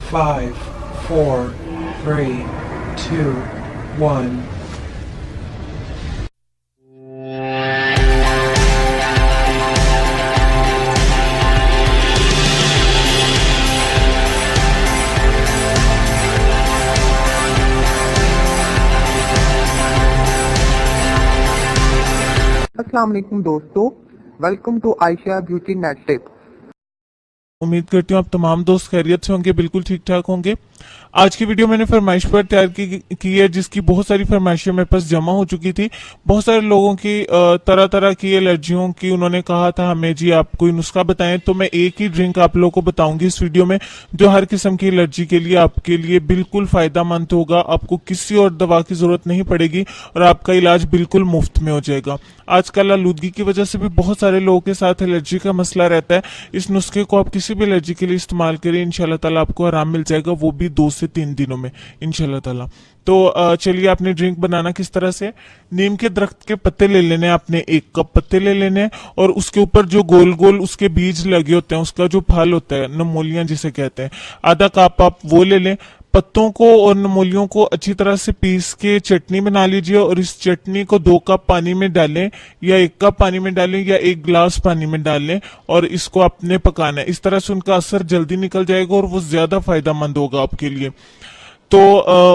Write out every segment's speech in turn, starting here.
5, 4, 3, 2, 1. अस्सलाम वालेकुम दोस्तों, welcome to Ayesha beauty net tip. उम्मीद करती हूँ आप तमाम दोस्त खैरियत से होंगे, बिल्कुल ठीक ठाक होंगे। आज की वीडियो मैंने फरमाइश पर तैयार की है, जिसकी बहुत सारी फरमाइशें मेरे पास जमा हो चुकी थी। बहुत सारे लोगों की तरह तरह की एलर्जियों की उन्होंने कहा था हमें जी आप कोई नुस्खा बताएं, तो मैं एक ही ड्रिंक आप लोगों को बताऊंगी इस वीडियो में, जो हर किस्म की एलर्जी के लिए आपके लिए बिल्कुल फायदेमंद होगा। आपको किसी और दवा की जरूरत नहीं पड़ेगी और आपका इलाज बिल्कुल मुफ्त में हो जाएगा। आजकल आलूदगी की वजह से भी बहुत सारे लोगों के साथ एलर्जी का मसला रहता है। इस नुस्खे को आप किसी भी एलर्जी के लिए इस्तेमाल करें, इंशाल्लाह ताला आपको आराम मिल जाएगा, वो भी 2 से 3 दिनों में इंशाल्लाह ताला। तो चलिए आपने ड्रिंक बनाना किस तरह से। नीम के दरख्त के पत्ते ले लेने, आपने 1 कप पत्ते ले लेने और उसके ऊपर जो गोल गोल उसके बीज लगे होते हैं, उसका जो फल होता है, नमोलियां जिसे कहते हैं, आधा कप आप वो ले लें। पत्तों को और नमोलियों को अच्छी तरह से पीस के चटनी बना लीजिए और इस चटनी को 2 कप पानी में डालें या 1 कप पानी में डालें या 1 गिलास पानी में डाल लें और इसको आपने पकाना है। इस तरह से उनका असर जल्दी निकल जाएगा और वो ज्यादा फायदेमंद होगा आपके लिए। तो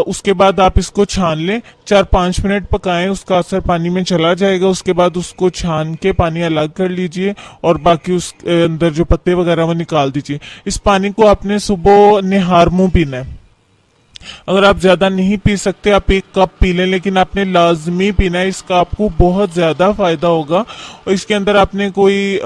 उसके बाद आप इसको छान लें, 4-5 मिनट पकाएं, उसका असर पानी में चला जाएगा। उसके बाद उसको छान के पानी अलग कर लीजिए और बाकी उस अंदर जो पत्ते वगैरह वो निकाल दीजिए। इस पानी को आपने सुबह निहार मुंह पीना है। अगर आप ज्यादा नहीं पी सकते आप 1 कप पी लें, लेकिन आपने लाजमी पीना है, इसका आपको बहुत ज्यादा फायदा होगा। और इसके अंदर आपने कोई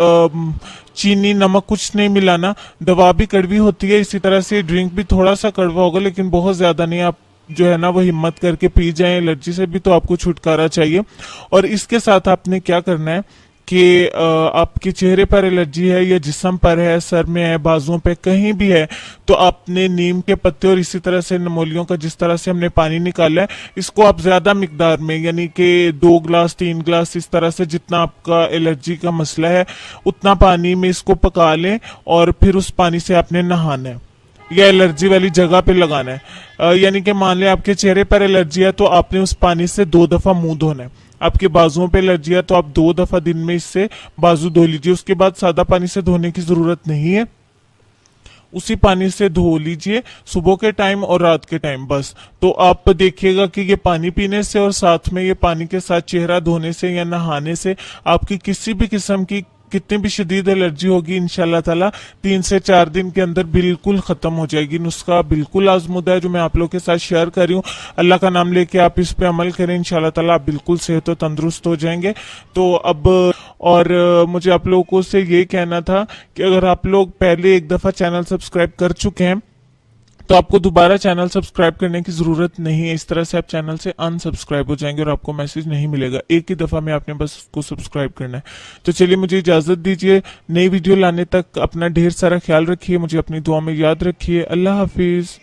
चीनी नमक कुछ नहीं मिलाना। दवा भी कड़वी होती है, इसी तरह से ड्रिंक भी थोड़ा सा कड़वा होगा, लेकिन बहुत ज्यादा नहीं। आप जो है ना वो हिम्मत करके पी जाएं, एलर्जी से भी तो आपको छुटकारा चाहिए। और इसके साथ आपने क्या करना है कि आपके चेहरे पर एलर्जी है या जिस्म पर है, सर में है, बाजुओं पे कहीं भी है, तो आपने नीम के पत्ते और इसी तरह से नमोलियों का जिस तरह से हमने पानी निकाला है, इसको आप ज्यादा मिकदार में यानी कि 2 गिलास 3 गिलास इस तरह से जितना आपका एलर्जी का मसला है उतना पानी में इसको पका लें और फिर उस पानी से आपने नहाना है या एलर्जी वाली जगह पे लगाना है। यानी कि मान लें आपके चेहरे पर एलर्जी है तो आपने उस पानी से 2 दफा मुंह धोना है। आपके बाजुओं पे एलर्जी है तो आप 2 दफा दिन में इससे बाजू धो लीजिए। उसके बाद सादा पानी से धोने की जरूरत नहीं है, उसी पानी से धो लीजिए सुबह के टाइम और रात के टाइम बस। तो आप देखिएगा कि ये पानी पीने से और साथ में ये पानी के साथ चेहरा धोने से या नहाने से आपकी किसी भी किस्म की कितनी भी शदीद एलर्जी होगी इंशाल्लाह ताला 3 से 4 दिन के अंदर बिल्कुल खत्म हो जाएगी। नुस्खा बिल्कुल आजमुदा है जो मैं आप लोगों के साथ शेयर कर रही हूँ। अल्लाह का नाम लेके आप इस पे अमल करें, इंशाल्लाह ताला आप बिल्कुल सेहत और तंदुरुस्त हो जाएंगे। तो अब और मुझे आप लोगों से ये कहना था कि अगर आप लोग पहले 1 दफा चैनल सब्सक्राइब कर चुके हैं तो आपको दोबारा चैनल सब्सक्राइब करने की जरूरत नहीं है। इस तरह से आप चैनल से अनसब्सक्राइब हो जाएंगे और आपको मैसेज नहीं मिलेगा। एक ही दफा में आपने बस उसको सब्सक्राइब करना है। तो चलिए मुझे इजाजत दीजिए, नई वीडियो लाने तक अपना ढेर सारा ख्याल रखिए, मुझे अपनी दुआ में याद रखिए। अल्लाह हाफिज।